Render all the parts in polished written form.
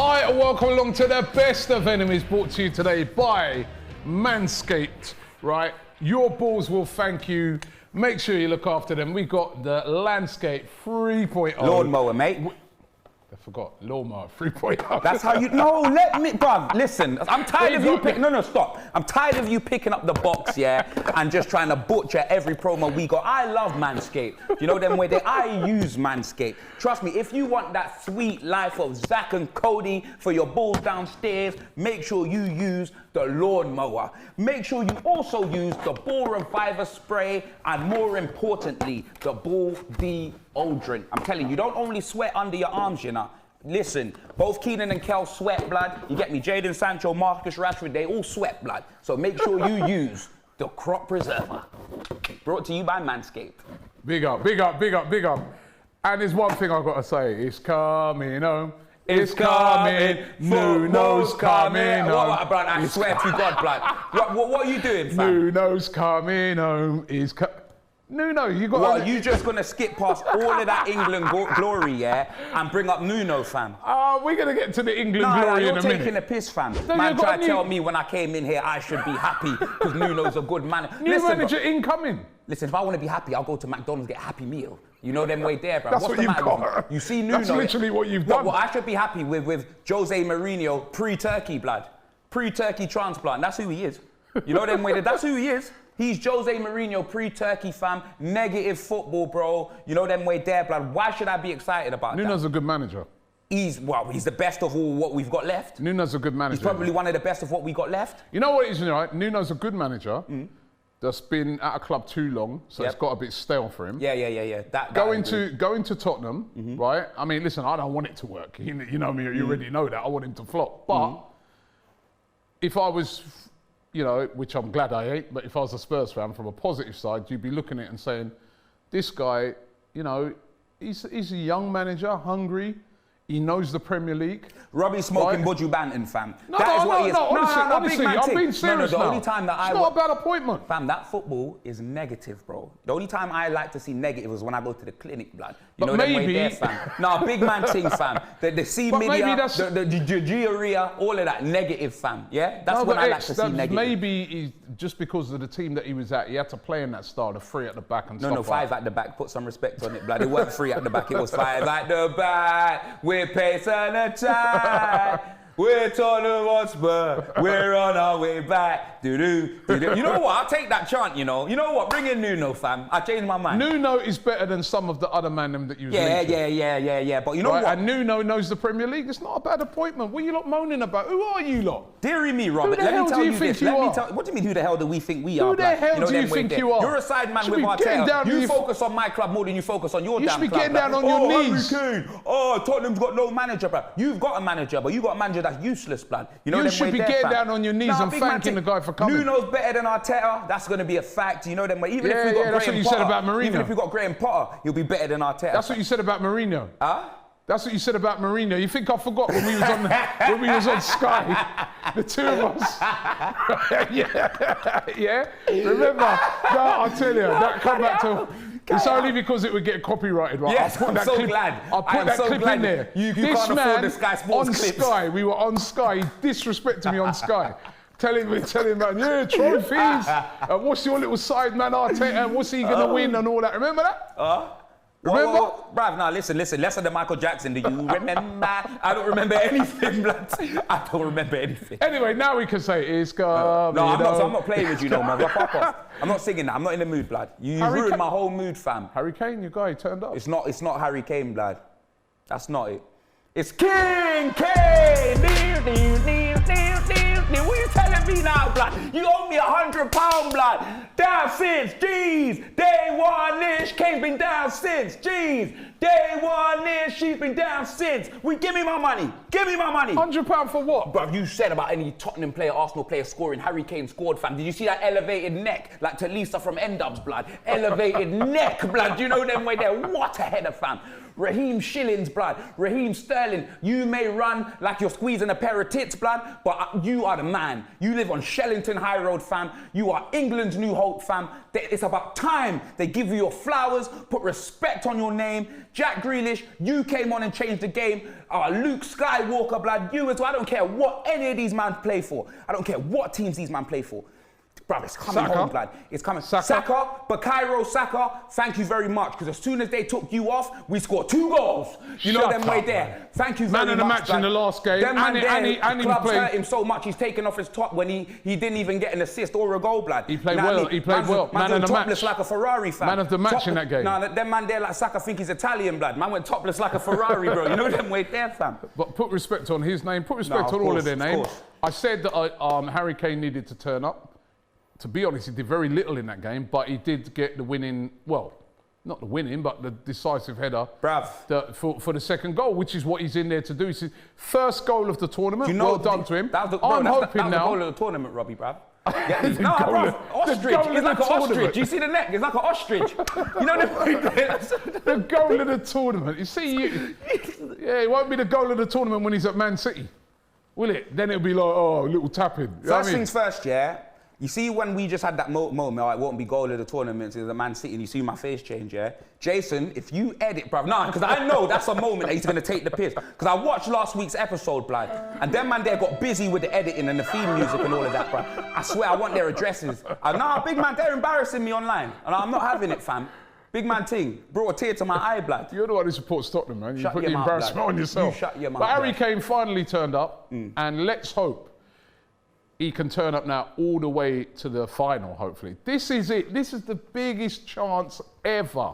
Hi, and welcome along to the best of enemies, brought to you today by Manscaped, right? Your balls will thank you. Make sure you look after them. We got the Landscape 3.0. Lawnmower, mate. I forgot, lawnmower 3.0. That's how you, no, let me, bruv, listen, I'm tired of you picking, no, stop. I'm tired of you picking up the box, yeah, and just trying to butcher every promo we got. I love Manscaped. You know them way I use Manscaped. Trust me, if you want that sweet life of Zach and Cody for your balls downstairs, make sure you use the lawnmower. Make sure you also use the Ball Reviver spray, and more importantly, the Ball deodorant. I'm telling you, don't only sweat under your arms, you know. Listen, both Keenan and Kel sweat blood. You get me? Jadon Sancho, Marcus Rashford, they all sweat blood. So make sure you use the Crop Preserver. Brought to you by Manscaped. Big up, big up, big up, big up. And there's one thing I've got to say. It's coming home. It's coming. Nuno's coming home. What, blood? I swear to God, blood. What are you doing, fam? Nuno's coming home. Nuno, you got. What, you just gonna skip past all of that England glory, yeah, and bring up Nuno, fam? We're gonna get to the England glory in a minute. You're taking a piss, fam. Man tried to tell me when I came in here I should be happy because Nuno's a good man. New manager incoming. Listen, if I want to be happy, I'll go to McDonald's, get a Happy Meal. You know them way there, bro. That's what you've got. You see Nuno. That's literally what you've done. Well, I should be happy with Jose Mourinho pre-Turkey blood. Pre-Turkey transplant. That's who he is. You know them way that's who he is. He's Jose Mourinho pre-Turkey, fam. Negative football, bro. You know them way there, blood. Why should I be excited about that? Nuno's a good manager. He's the best of all what we've got left. Nuno's a good manager. He's probably one of the best of what we got left. You know what it is, right? Nuno's a good manager. That's been at a club too long, so it's got a bit stale for him. Yeah. Going to Tottenham, right? I mean, listen, I don't want it to work. You know me, you already know that. I want him to flop. But if I was, you know, which I'm glad I ain't, but if I was a Spurs fan, from a positive side, you'd be looking at it and saying, this guy, you know, he's a young manager, hungry. He knows the Premier League. Robbie smoking Buju Banton, fam. No, honestly, I'm being serious the now. only time that it's not a bad appointment. Fam, that football is negative, bro. The only time I like to see negative is when I go to the clinic, blood. You know maybe, them way there, fam. No, big man thing, fam. The C media, the diarrhea, all of that, negative, fam. Yeah? That's when I like to see negative. Maybe just because of the team that he was at, he had to play in that style, the 3 at the back and stuff like that. No, 5 at the back. Put some respect on it, blood. It weren't 3 at the back, it was 5 at the back. We're pace and a tie. We're Tottenham Hotspur. We're on our way back. Do-do, do-do. You know what? I'll take that chant, you know. You know what? Bring in Nuno, fam. I changed my mind. Nuno is better than some of the other man that you was Yeah. But you know what? And Nuno knows the Premier League. It's not a bad appointment. What are you lot moaning about? Who are you lot? Deary me, Robert. Let me tell you this. What do you mean, who the hell do we think we are? Who the hell do you think you are? You're a side man with Arteta. You focus on my club more than you focus on your damn club. You should be getting down on your knees. Harry Kane. Oh, Tottenham's got no manager, bro. You've got a manager, but you got a manager that's useless, blood. You should be getting down on your knees and thanking the guy for coming. Nuno's better than Arteta. That's going to be a fact. You know them way. Even if we got that's what you said about Mourinho. Even if we got Graham Potter, he'll be better than Arteta. That's what you said about Mourinho. Huh? That's what you said about Mourinho. You think I forgot when we was on Sky, the two of us? yeah. Remember? No, I'll tell you. That come back to. It's only because it would get copyrighted, right? Yes, I'm so glad. I'll put that clip in there. You can't afford the Sky Sports clips. On Sky, we were on Sky. He disrespected me on Sky. Telling man, yeah, trophies. What's your little side man, Arteta? What's he gonna win and all that? Remember that? Remember? Bruv, now listen. Lesser than Michael Jackson, do you remember? I don't remember anything, blood. I don't remember anything. Anyway, now we can say it's coming. No, I'm not playing with you no more. Fuck off. I'm not singing that. I'm not in the mood, blood. You ruined my whole mood, fam. Harry Kane, your guy, turned up. It's not Harry Kane, blood. That's not it. It's King Kane. What are you telling me now, blood? You owe me £100, blood. Down since, jeez. Day one-ish. Kane's been down since, jeez. Day one-ish. She's been down since. Give me my money. Give me my money. £100 for what? Bruv, you said about any Tottenham player, Arsenal player scoring. Harry Kane scored, fam. Did you see that elevated neck? Like Talisa from N-Dubs, blood. Elevated neck, blood. You know them way there. What a header, fam. Raheem Shillings, blood. Raheem Sterling. You may run like you're squeezing a pair of tits, blood, but you are the man. You live on Shellington High Road, fam. You are England's new hope, fam. It's about time they give you your flowers Towers, put respect on your name. Jack Grealish, you came on and changed the game. Luke Skywalker, blood, you as well. I don't care what any of these men play for. I don't care what teams these men play for. Bruv, it's coming home, blood. It's coming. Saka, Bukayo Saka, thank you very much. Because as soon as they took you off, we scored 2 goals. You know them way there. Thank you very much. Man of the match in the last game. And the club's hurt him so much, he's taken off his top when he didn't even get an assist or a goal, blood. He played well. He played well. Man of the match. Topless like a Ferrari, fam. Man of the match in that game. Nah, them man there like Saka think he's Italian, blood. Man went topless like a Ferrari, bro. You know them way there, fam. But put respect on his name. Put respect on all of their names. I said that Harry Kane needed to turn up. To be honest, he did very little in that game, but he did get the winning, well, not the winning, but the decisive header for the second goal, which is what he's in there to do. It's his first goal of the tournament. Well done to him. I'm hoping now. That was the goal of the tournament, Robbie, bruv. Ostrich. It's like an ostrich. You see the neck? It's like an ostrich. You know the goal of the tournament. You see, yeah, it won't be the goal of the tournament when he's at Man City, will it? Then it'll be like, oh, a little tapping. First things first, yeah. You see when we just had that moment, it won't be goal of the tournament, it's the Man City, and you see my face change, yeah? Jason, if you edit, bruv, because I know that's a moment that he's going to take the piss. Because I watched last week's episode, blood, and them man there got busy with the editing and the theme music and all of that, bruv. I swear I want their addresses. Big man, they're embarrassing me online, and I'm not having it, fam. Big man ting, brought a tear to my eye, blood. You're the one who supports Tottenham, man. You put the embarrassment on yourself. You shut your mouth, but Harry Kane finally turned up, and let's hope he can turn up now all the way to the final, hopefully. This is it. This is the biggest chance ever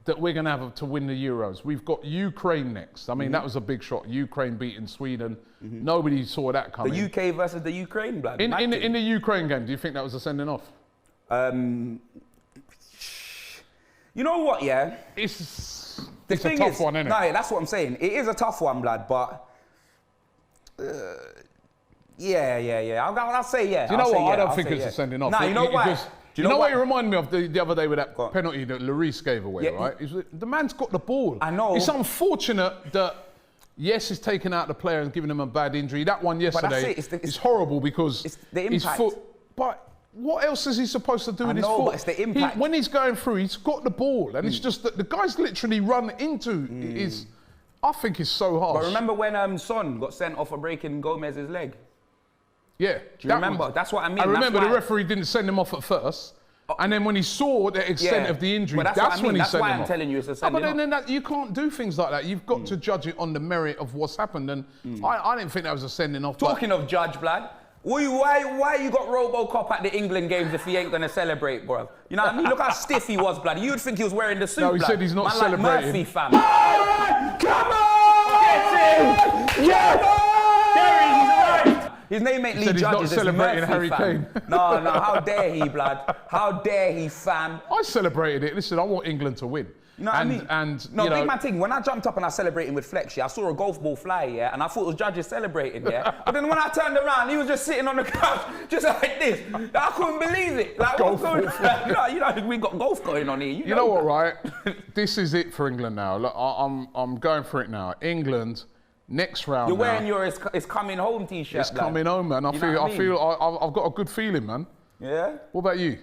that we're going to have to win the Euros. We've got Ukraine next. I mean, that was a big shot. Ukraine beating Sweden. Nobody saw that coming. The UK versus the Ukraine, blood. In the Ukraine game, do you think that was a sending off? You know what, yeah? It's a tough one, isn't it? No, that's what I'm saying. It is a tough one, blood, but... Yeah. I'll say yeah. Do you know what? I don't think it's a sending off. No, you know why? Do you know what it reminded me of the other day with that penalty that Lloris gave away, right? The man's got the ball. I know. It's unfortunate that, yes, he's taken out the player and given him a bad injury. That one yesterday is horrible because it's the impact. His foot... But what else is he supposed to do with his foot? But it's the impact. When he's going through, he's got the ball. And it's just that the guy's literally run into his... I think it's so harsh. But remember when Son got sent off for breaking Gomez's leg? Yeah. Do you remember? That's what I mean. I remember the referee didn't send him off at first. And then when he saw the extent of the injury, that's when he sent him off. That's why I'm telling you it's a sending off. But then you can't do things like that. You've got to judge it on the merit of what's happened. And I didn't think that was a sending off. Talking of judge, blood, why you got RoboCop at the England games if he ain't going to celebrate, bro? You know what I mean? Look how stiff he was, blood. You'd think he was wearing the suit, No, he said he's not celebrating. Like Murphy, fam. All right, come on! Get him! Yes! His name ain't Lee Judges, he's not celebrating Harry Kane. No, how dare he, blood? How dare he, fam? I celebrated it. Listen, I want England to win. You know what I mean? Big man thing, when I jumped up and I celebrated with Flex, I saw a golf ball fly, and I thought it was Judges celebrating, But then when I turned around, he was just sitting on the couch, just like this. I couldn't believe it. Like, what's going on? We got golf going on here. You know what, right? This is it for England now. Look, I'm going for it now. England... Next round. You're wearing your "It's Coming Home" t-shirt. It's coming home, man. I've got a good feeling, man. Yeah. What about you,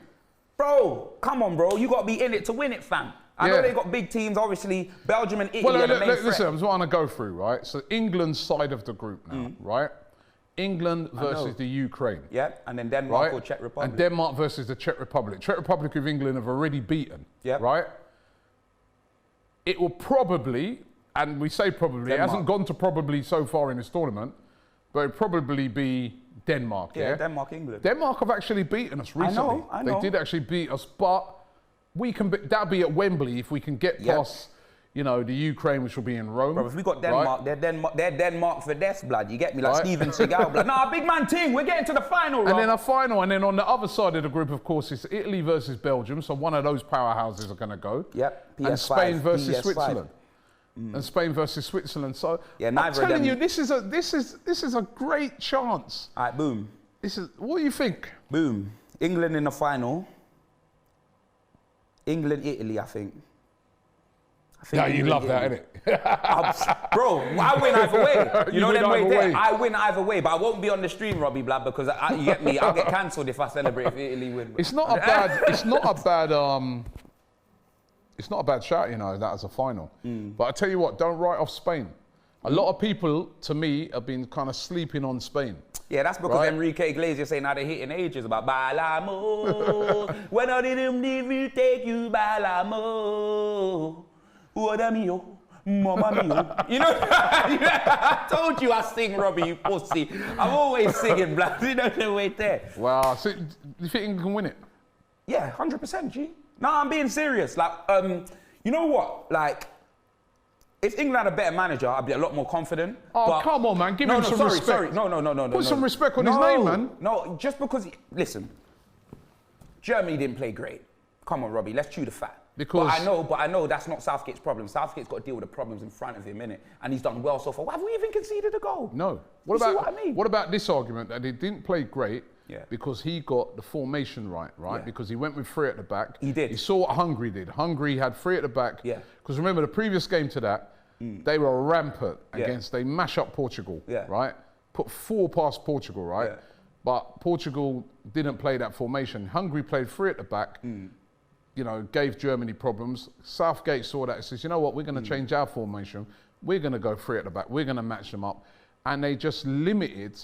bro? Come on, bro. You got to be in it to win it, fam. I know they got big teams, obviously. Belgium and Italy are the main threat. Listen, I'm just want to go through, right? So England's side of the group now, right? England versus the Ukraine. Yeah, and then Denmark or Czech Republic. And Denmark versus the Czech Republic. Czech Republic of England have already beaten. Yeah. Right. It will probably. And we say probably, it hasn't gone to probably so far in this tournament, but it'll probably be Denmark, yeah? Denmark, England. Denmark have actually beaten us recently. I know. They did actually beat us, but we can that'll be at Wembley if we can get past, the Ukraine, which will be in Rome. Bro, if we got Denmark, they're Denmark for death, blood. You get me? Like Steven Seagal, blood. Nah, big man ting, we're getting to the final, And then a final, and then on the other side of the group, of course, it's Italy versus Belgium, so one of those powerhouses are going to go. Yep, PS5, and Spain versus PS5. Switzerland. And Spain versus Switzerland. So I'm neither telling you, this is a great chance. All right, boom. What do you think? Boom. England in the final. England, Italy, I think. Yeah, you love that, innit? Bro, I win either way. You know them way there. I win either way, but I won't be on the stream, Robbie, blood, because you get me. I'll get cancelled if I celebrate if Italy win. It's not a bad. it's not a bad shout, you know, that as a final. But I tell you what, don't write off Spain. A lot of people, to me, have been kind of sleeping on Spain. Yeah, that's because Enrique Iglesias saying how they hitting ages about Bailamos. When I didn't leave you, take you Bailamos. What am you? Mama mio. You know, I told you I sing, Robbie, you pussy. I'm always singing, blood. You know the way there. Wow, so do you think England can win it? Yeah, 100%, G. No, I'm being serious. Like, you know what? Like, if England had a better manager, I'd be a lot more confident. Oh, but come on, man. Give him some respect. Sorry. No. Put some respect on his name, man. No, just because... Listen, Germany didn't play great. Come on, Robbie, let's chew the fat. Because... But I know that's not Southgate's problem. Southgate's got to deal with the problems in front of him, innit? And he's done well so far. Why have we even conceded a goal? No. See what I mean? What about this argument that he didn't play great because he got the formation right? Yeah. Because he went with 3 at the back. He did. He saw what Hungary did. Hungary had 3 at the back. Yeah. Because remember, the previous game to that, they were rampant against, they mash up Portugal, right? Put 4 past Portugal, right? Yeah. But Portugal didn't play that formation. Hungary played 3 at the back. You know, gave Germany problems. Southgate saw that and says, you know what, we're going to change our formation. We're going to go 3 at the back. We're going to match them up. And they just limited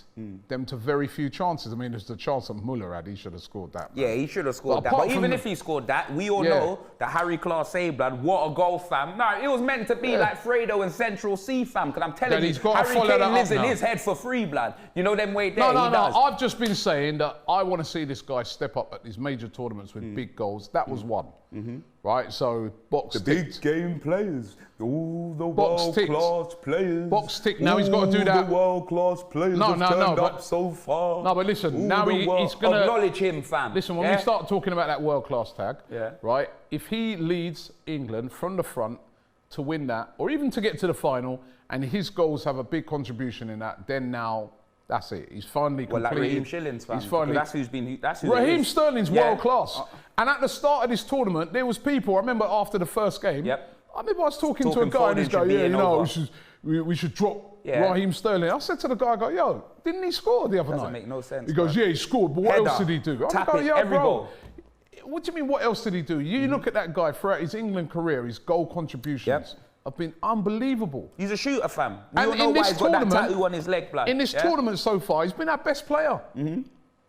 them to very few chances. I mean, there's the chance that Muller had. He should have scored that. Man. Yeah, he should have scored that. But even if he scored that, we all know that Harry Class blood, what a goal, fam. No, it was meant to be like Fredo and Central C, fam. Because I'm telling you, Harry Kane lives in his head for free, blood. You know them way there. No. I've just been saying that I want to see this guy step up at these major tournaments with big goals. That was one. Right, so box ticked. Big game players, all the world-class players. Box tick. Now he's got to do that. The world-class players have turned up so far. No, but listen, now he's going to acknowledge him, fam. Listen, when we start talking about that world-class tag, right? If he leads England from the front to win that, or even to get to the final, and his goals have a big contribution in that, then now. That's it. He's finally completed. Well, like Raheem Sterling's fam. That's who's been. That's who Raheem Sterling's world class. And at the start of this tournament, there was people. I remember after the first game. I remember I was talking to a guy and he's going, "Yeah, you know, we should drop Raheem Sterling." I said to the guy, "I go, yo, didn't he score the other night?" Doesn't make no sense. He goes, "Yeah, he scored, but what else did he do?" I'm going, "Yo, every bro, goal. What do you mean? What else did he do? You look at that guy throughout his England career, his goal contributions." Have been unbelievable. He's a shooter, fam. We don't know why he's got that tattoo on his leg, blood. In this tournament so far, he's been our best player.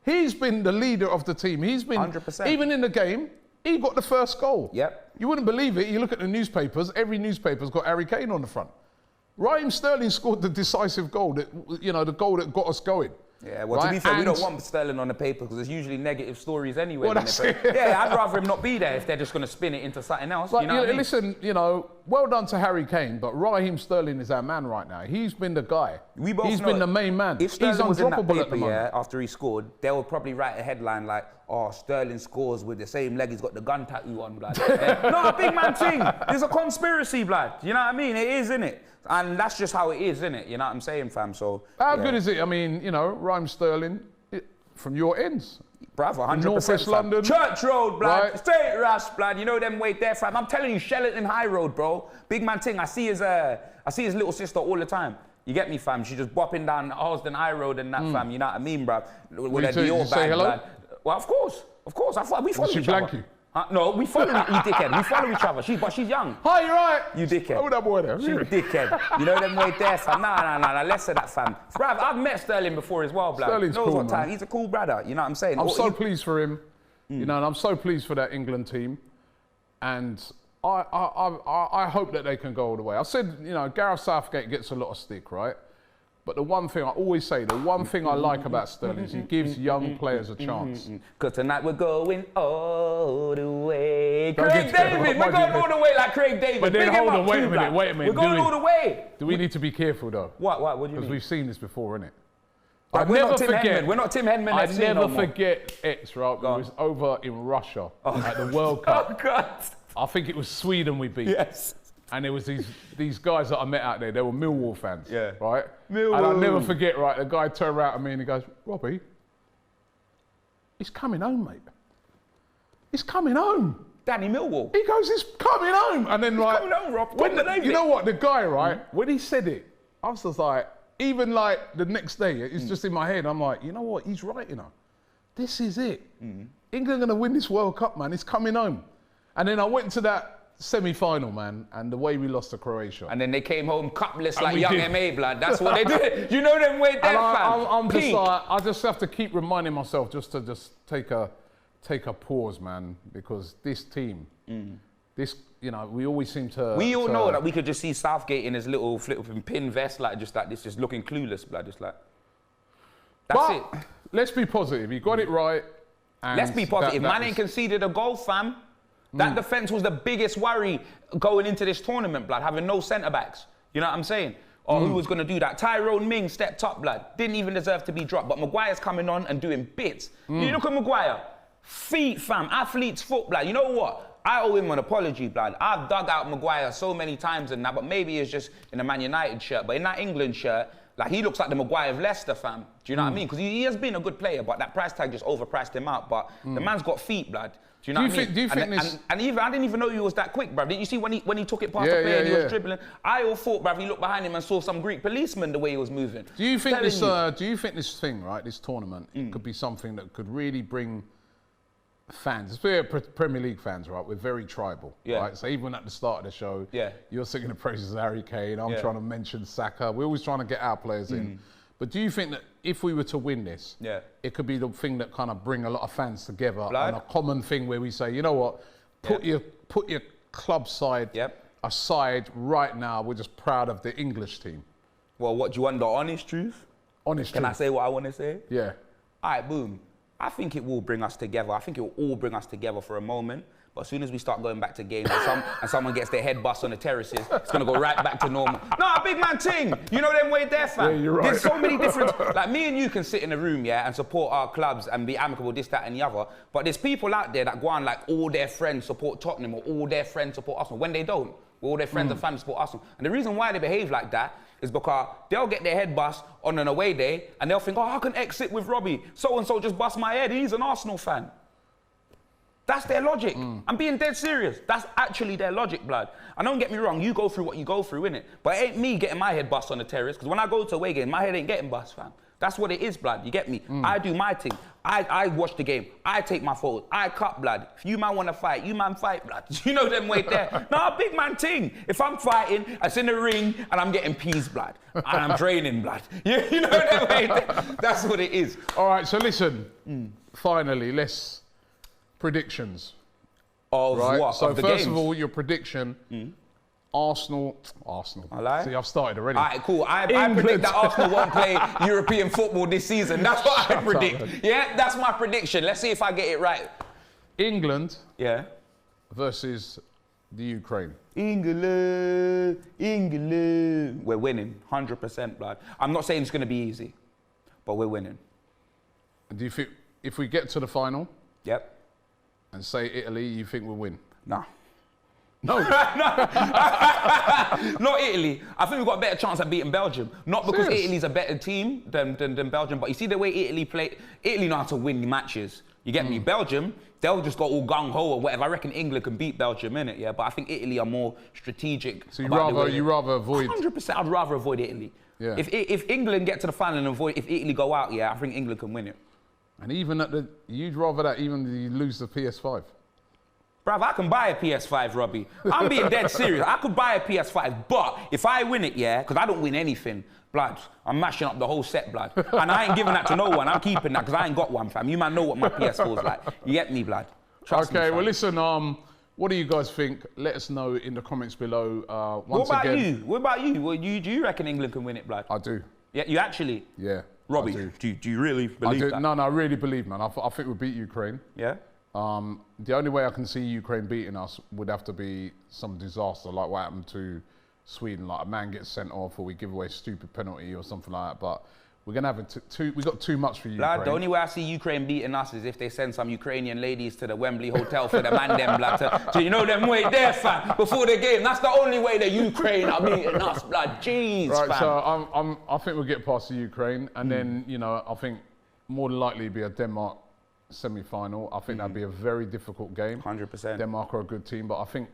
He's been the leader of the team. He's been, 100%. Even in the game, he got the first goal. You wouldn't believe it. You look at the newspapers, every newspaper's got Harry Kane on the front. Raheem Sterling scored the decisive goal, that, you know, the goal that got us going. Yeah, well, to be fair, we don't want Sterling on the paper because there's usually negative stories anyway. Well, I'd rather him not be there if they're just going to spin it into something else. But, you know what I mean? Listen, you know, well done to Harry Kane, but Raheem Sterling is our man right now. He's been the guy. He's been the main man. If Sterling was in that paper, after he scored, they would probably write a headline like, "Oh, Sterling scores with the same leg he's got the gun tattoo on, blood." No, a big man thing. There's a conspiracy, blood. You know what I mean? It is, innit? And that's just how it is, innit? You know what I'm saying, fam? So how good is it? I mean, you know, Raheem Sterling, from your ends. Bravo, 100%. North West London. Church Road, blood. Straight Rush, blood. You know them way there, fam. I'm telling you, Shellington High Road, bro. Big man thing. I see his little sister all the time. You get me, fam? She's just bopping down Halsden High Road and that, fam. You know what I mean, bruv? With a Dior bag, blood. Well, of course. We follow each other. No, we follow you dickhead. We follow each other. She's young. Hi, you're right. You dickhead. Oh, that boy there. She's a dickhead. You know them way there, fam. Nah. Less of that, fam. Bruv, I've met Sterling before as well, blood. Sterling's cool, man. He's a cool brother. You know what I'm saying? I'm so pleased for him. You know, and I'm so pleased for that England team. And I hope that they can go all the way. I said, you know, Gareth Southgate gets a lot of stick, right? But the one thing I always say, the one thing I like about Sterling is he gives young players a chance. Because tonight we're going all the way. Craig David, we're going all the way like Craig David. But then hold on, wait a minute. We're going all the way. Do we need to be careful though? What do you mean? Because we've seen this before, innit? We're not Tim Henman. I never forget X, right? It was over in Russia at the World Cup. Oh, God. I think it was Sweden we beat. Yes. And there was these guys that I met out there, they were Millwall fans, right? Millwall. And I'll never forget, right, the guy turned around to me and he goes, "Robbie, he's coming home, mate. He's coming home." Danny Millwall. He goes, "He's coming home." And then he's coming home, Rob. You know what, the guy, right, when he said it, I was just like, even like the next day, it's just in my head, I'm like, you know what, he's right, you know. This is it. England are going to win this World Cup, man. It's coming home. And then I went to that semi-final, man, and the way we lost to Croatia. And then they came home cupless like young MA, blood. That's what they did. You know them way there, fam. I'm just like, I just have to keep reminding myself just to take a pause, man, because this team, you know, we always seem to. We all know that we could just see Southgate in his little flipping pin vest, like just like this, just looking clueless, blood. Just like. That's it. Let's be positive. He got it right. And let's be positive. Man ain't conceded a goal, fam. That defence was the biggest worry going into this tournament, blood, having no centre-backs. You know what I'm saying? Or who was going to do that? Tyrone Ming stepped up, blood. Didn't even deserve to be dropped. But Maguire's coming on and doing bits. You look at Maguire. Feet, fam. Athlete's foot, blood. You know what? I owe him an apology, blood. I've dug out Maguire so many times and that, but maybe it's just in a Man United shirt. But in that England shirt, like, he looks like the Maguire of Leicester, fam. Do you know what I mean? Because he has been a good player, but that price tag just overpriced him out. But the man's got feet, blood. Do you know what I mean? Do you think this... And even, I didn't even know he was that quick, bruv. Didn't you see when he took it past the player and he was dribbling? I all thought, bruv, he looked behind him and saw some Greek policeman the way he was moving. Do you think this thing, right, this tournament, could be something that could really bring fans, especially Premier League fans, right? We're very tribal, right? So even at the start of the show, you're singing the praises of Harry Kane, I'm trying to mention Saka. We're always trying to get our players in. But do you think that if we were to win this, it could be the thing that kind of bring a lot of fans together on a common thing where we say, you know what, put your club side aside right now. We're just proud of the English team. Well, what do you want, the honest truth? Honest truth. Can I say what I want to say? Yeah. All right, boom. I think it will bring us together. I think it will all bring us together for a moment. But as soon as we start going back to games and someone gets their head bust on the terraces, it's going to go right back to normal. Nah, big man ting. You know them way there, fam. Yeah, you're right. There's so many different... Like, me and you can sit in a room, and support our clubs and be amicable, this, that, and the other. But there's people out there that go on like all their friends support Tottenham or all their friends support Arsenal. When they don't, all their friends and family support Arsenal. And the reason why they behave like that is because they'll get their head bust on an away day and they'll think, oh, I can exit with Robbie. So-and-so just bust my head. He's an Arsenal fan. That's their logic. I'm being dead serious. That's actually their logic, blood. And don't get me wrong, you go through what you go through, innit? But it ain't me getting my head bust on the terrace, because when I go to away game, my head ain't getting bust, fam. That's what it is, blood. You get me? I do my thing. I watch the game. I take my photos. I cut, blood. If you man want to fight, you man fight, blood. You know them way there. Nah, big man ting. If I'm fighting, it's in the ring and I'm getting peas, blood. And I'm draining, blood. You know them way there. That's what it is. All right, so listen. Finally, let's... Predictions. Of right? what? So of the first games? of all, your prediction, Arsenal. I lie? See, I've started already. All right, cool. I predict that Arsenal won't play European football this season. That's what I predict. Yeah, that's my prediction. Let's see if I get it right. England versus the Ukraine. England. We're winning, 100%, blood. I'm not saying it's going to be easy, but we're winning. Do you think if we get to the final? Yep. And say Italy, you think we'll win? Nah. No. Not Italy. I think we've got a better chance at beating Belgium. Not because Italy's a better team than Belgium, but you see the way Italy play. Italy know how to win matches. You get me? Belgium, they'll just go all gung-ho or whatever. I reckon England can beat Belgium, innit? Yeah, but I think Italy are more strategic. So you rather avoid... 100%, I'd rather avoid Italy. Yeah. If England get to the final and avoid, if Italy go out, I think England can win it. And even you'd rather that even than you lose the PS5? Bruv, I can buy a PS5, Robbie. I'm being dead serious. I could buy a PS5, but if I win it, because I don't win anything, blood, I'm mashing up the whole set, blood. And I ain't giving that to no one. I'm keeping that because I ain't got one, fam. You man know what my PS4's like. You get me, blood? Trust me, well, listen, what do you guys think? Let us know in the comments below. What about you? Well, do you reckon England can win it, blood? I do. Yeah, you actually? Yeah. Robbie, do you really believe that? No, I really believe, man. I think we'll beat Ukraine. Yeah? The only way I can see Ukraine beating us would have to be some disaster, like what happened to Sweden. Like a man gets sent off or we give away a stupid penalty or something like that. But we're going to have we got too much for Ukraine. Blood, the only way I see Ukraine beating us is if they send some Ukrainian ladies to the Wembley Hotel for the man them, blood. So you know them way there, fam, before the game. That's the only way that Ukraine are beating us, blood. Jeez, right, fam. So I think we'll get past the Ukraine. And then, you know, I think more than likely it'll be a Denmark semi-final. I think that'd be a very difficult game. 100%. Denmark are a good team, but I think,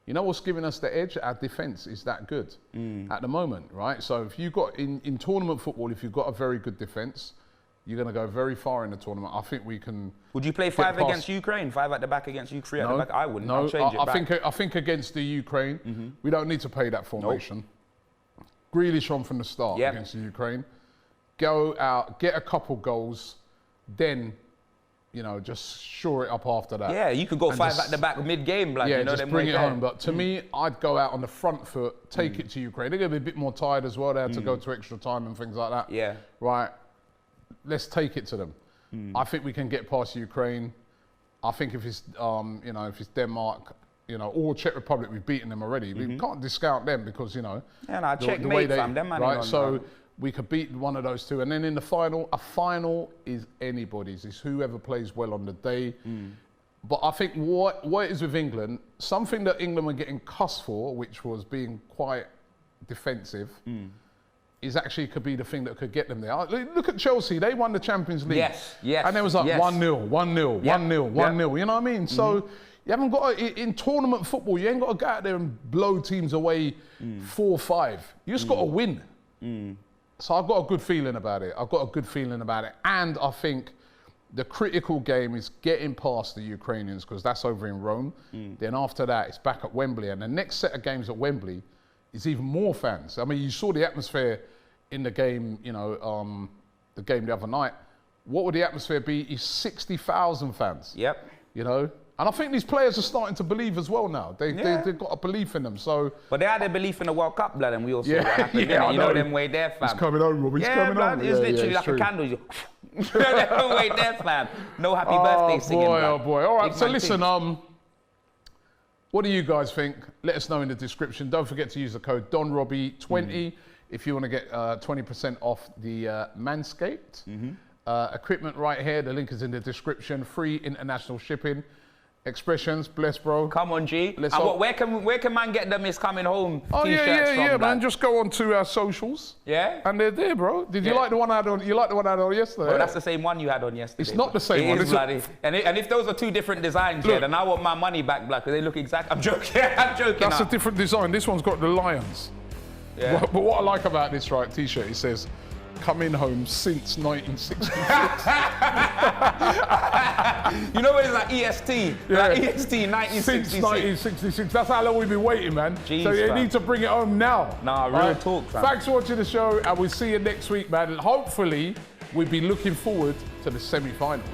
you know what's giving us the edge? Our defence is that good at the moment, right? So if you've got, in tournament football, if you've got a very good defence, you're going to go very far in the tournament. I think we can. Would you play 5 against Ukraine? 5 at the back against Ukraine at the back? I wouldn't. No, I'll change it back. I think against the Ukraine, we don't need to play that formation. Nope. Grealish on from the start against the Ukraine. Go out, get a couple goals, then, you know, just shore it up after that. Yeah, you could go 5 at the back mid-game, like, yeah, you know, just bring it home. But to me, I'd go out on the front foot, take it to Ukraine. They're going to be a bit more tired as well. They had to go to extra time and things like that. Yeah. Right. Let's take it to them. I think we can get past Ukraine. I think if it's, you know, if it's Denmark, you know, or Czech Republic, we've beaten them already. We can't discount them because, you know, the way they, fam, them man, right? So we could beat one of those two, and then in the final, a final is anybody's. It's whoever plays well on the day. But I think what it is with England, something that England were getting cussed for, which was being quite defensive. Is actually could be the thing that could get them there. Look at Chelsea, they won the Champions League. Yes. And there was like 1-0, 1-0, 1-0, 1-0, you know what I mean? So you haven't got to, in tournament football, you ain't got to go out there and blow teams away 4-5. You just got to win. So I've got a good feeling about it. And I think the critical game is getting past the Ukrainians because that's over in Rome. Then after that, it's back at Wembley. And the next set of games at Wembley, it's even more fans. I mean, you saw the atmosphere in the game, you know, the game the other night. What would the atmosphere be? It's 60,000 fans. Yep. You know? And I think these players are starting to believe as well now. They've got a belief in them, so... But they had a belief in the World Cup, blood, and we all saw what happened. You know them way there, fam. He's coming home, Robbie. He's coming blood, home. It's literally like a candle. You know way there, fam. No happy birthday singing, Oh, boy. All right, Big so listen, what do you guys think? Let us know in the description. Don't forget to use the code DonRobbie20 if you want to get 20% off the Manscaped equipment right here. The link is in the description. Free international shipping. Expressions, bless, bro. Come on, G. Where can man get them? Is coming home. Oh T-shirts yeah, man. Just go on to our socials. Yeah. And they're there, bro. Did you like the one I had on? You like the one I had on yesterday? Well, that's the same one you had on yesterday. It's not the same one. It is bloody. And if those are 2 different designs, then I want my money back, black. Because they look exact. I'm joking. I'm joking. That's a different design. This one's got the lions. Yeah. But what I like about this T-shirt, it says, "Coming home since 1966." You know when it's like EST? Yeah. Like EST 1966. Since 1966. That's how long we've been waiting, man. Jeez, so you fam. need to bring it home now. Nah, real talk, fam. Thanks for watching the show, and we'll see you next week, man. And hopefully, we'll be looking forward to the semi-finals.